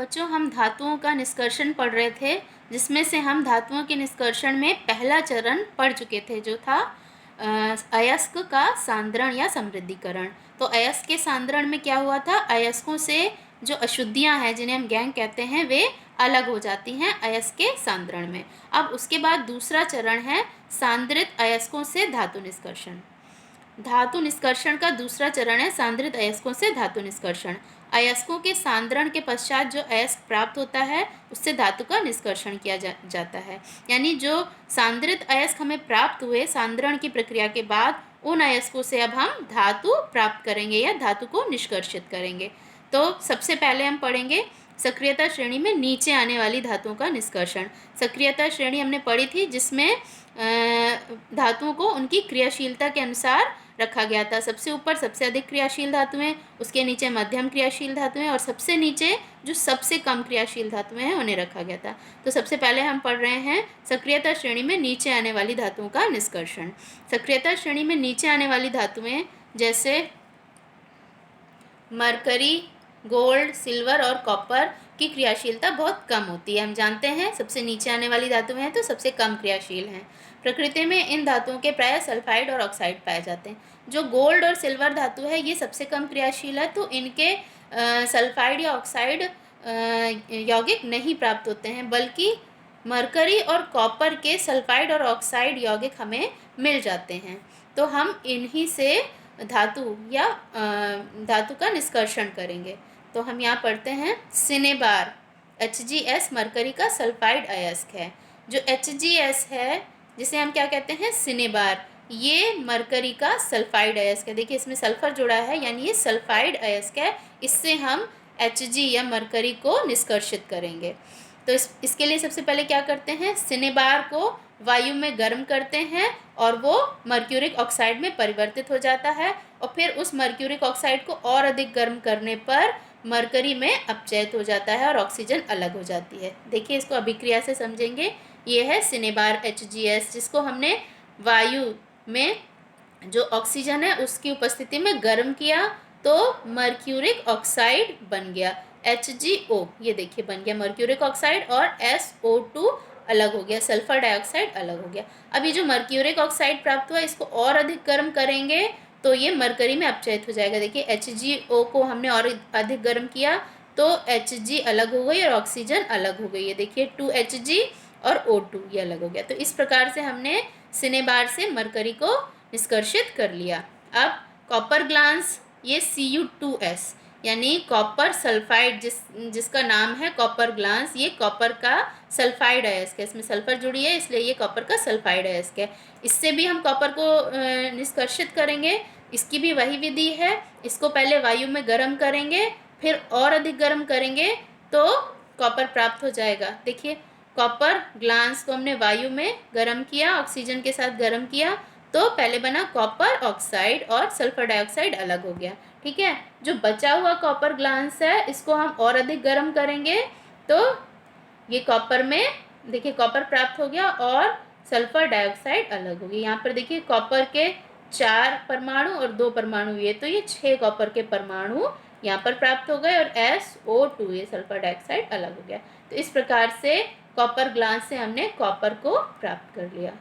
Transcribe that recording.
बच्चों हम धातुओं का निष्कर्षण पढ़ रहे थे, जिसमें से हम धातुओं के निष्कर्षण में पहला चरण पढ़ चुके थे, जो था अयस्क का सांद्रण या समृद्धिकरण। तो अयस्क के सांद्रण में क्या हुआ था, अयस्कों से जो अशुद्धियां हैं जिन्हें हम गैंग कहते हैं वे अलग हो जाती हैं अयस्क के सांद्रण में। अब उसके बाद दूसरा चरण है सांद्रित अयस्कों से धातु निष्कर्षण। धातु निष्कर्षण का दूसरा चरण है सांद्रित अयस्कों से धातु निष्कर्षण। अयस्कों के सांद्रण के पश्चात जो अयस्क प्राप्त होता है उससे धातु का निष्कर्षण किया जाता है। यानी जो सांद्रित अयस्क हमें प्राप्त हुए सांद्रण की प्रक्रिया के बाद, उन अयस्कों से अब हम धातु प्राप्त करेंगे या धातु को निष्कर्षित करेंगे। तो सबसे पहले हम पढ़ेंगे सक्रियता श्रेणी में नीचे आने वाली धातुओं का निष्कर्षण। सक्रियता श्रेणी हमने पढ़ी थी, जिसमें धातुओं को उनकी क्रियाशीलता के अनुसार रखा गया था। सबसे ऊपर सबसे अधिक क्रियाशील धातुएं, उसके नीचे मध्यम क्रियाशील धातुएं और सबसे नीचे जो सबसे कम क्रियाशील धातुएं हैं उन्हें रखा गया था। तो सबसे पहले हम पढ़ रहे हैं सक्रियता श्रेणी में नीचे आने वाली धातुओं का निष्कर्षण। सक्रियता श्रेणी में नीचे आने वाली धातुएं जैसे मरकरी, गोल्ड, सिल्वर और कॉपर की क्रियाशीलता बहुत कम होती है। हम जानते हैं सबसे नीचे आने वाली धातुएं हैं तो सबसे कम क्रियाशील हैं। प्रकृति में इन धातुओं के प्राय सल्फाइड और ऑक्साइड पाए जाते हैं। जो गोल्ड और सिल्वर धातु है ये सबसे कम क्रियाशील है, तो इनके सल्फाइड या ऑक्साइड यौगिक नहीं प्राप्त होते हैं, बल्कि मरकरी और कॉपर के सल्फाइड और ऑक्साइड यौगिक हमें मिल जाते हैं। तो हम इन्हीं से धातु या धातु का निष्कर्षण करेंगे। तो हम यहाँ पढ़ते हैं सिनेबार HgS मरकरी का सल्फाइड अयस्क है। जो HgS है जिसे हम क्या कहते हैं, सिनेबार, ये मरकरी का सल्फाइड अयस्क है। देखिए इसमें सल्फर जुड़ा है, यानी ये सल्फाइड अयस्क है। इससे हम Hg या मरकरी को निष्कर्षित करेंगे। तो इसके लिए सबसे पहले क्या करते हैं, सिनेबार को वायु में गर्म करते हैं और वो मर्क्यूरिक ऑक्साइड में परिवर्तित हो जाता है, और फिर उस मर्क्यूरिक ऑक्साइड को और अधिक गर्म करने पर मरकरी में अपचयित हो जाता है और ऑक्सीजन अलग हो जाती है। देखिए इसको अभिक्रिया से समझेंगे। ये है सिनेबार HgS, जिसको हमने वायु में जो ऑक्सीजन है उसकी उपस्थिति में गर्म किया तो मर्क्यूरिक ऑक्साइड बन गया HgO। ये देखिए बन गया मर्क्यूरिक ऑक्साइड, और SO2 अलग हो गया, सल्फर डाइऑक्साइड अलग हो गया। अब ये जो मर्क्यूरिक ऑक्साइड प्राप्त हुआ इसको और अधिक गर्म करेंगे तो ये मरकरी में अपचयित हो जाएगा। देखिए HgO को हमने और अधिक गर्म किया तो Hg अलग हो गई और ऑक्सीजन अलग हो गई है। देखिए 2Hg और O2 ये अलग हो गया। तो इस प्रकार से हमने सिनेबार से मरकरी को निष्कर्षित कर लिया। अब कॉपर ग्लांस, ये Cu2S यानी कॉपर सल्फाइड, जिसका नाम है कॉपर ग्लांस, ये कॉपर का सल्फाइड अयस्क है। इसमें सल्फर जुड़ी है इसलिए ये कॉपर का सल्फाइड अयस्क है। इससे भी हम कॉपर को निष्कर्षित करेंगे। इसकी भी वही विधि है। इसको पहले वायु में गर्म करेंगे, फिर और अधिक गर्म करेंगे तो कॉपर प्राप्त हो जाएगा। देखिए कॉपर ग्लांस को हमने वायु में गर्म किया, ऑक्सीजन के साथ गर्म किया, तो पहले बना कॉपर ऑक्साइड और सल्फर डाइऑक्साइड अलग हो गया। ठीक है, जो बचा हुआ कॉपर ग्लांस है इसको हम और अधिक गर्म करेंगे तो ये कॉपर में देखिए कॉपर प्राप्त हो गया और सल्फर डाइऑक्साइड अलग हो गई। यहाँ पर देखिए कॉपर के 4 परमाणु और 2 परमाणु हुए, तो ये 6 कॉपर के परमाणु यहाँ पर प्राप्त हो गए और SO2 ये सल्फर डाइऑक्साइड अलग हो गया। तो इस प्रकार से कॉपर ग्लांस से हमने कॉपर को प्राप्त कर लिया।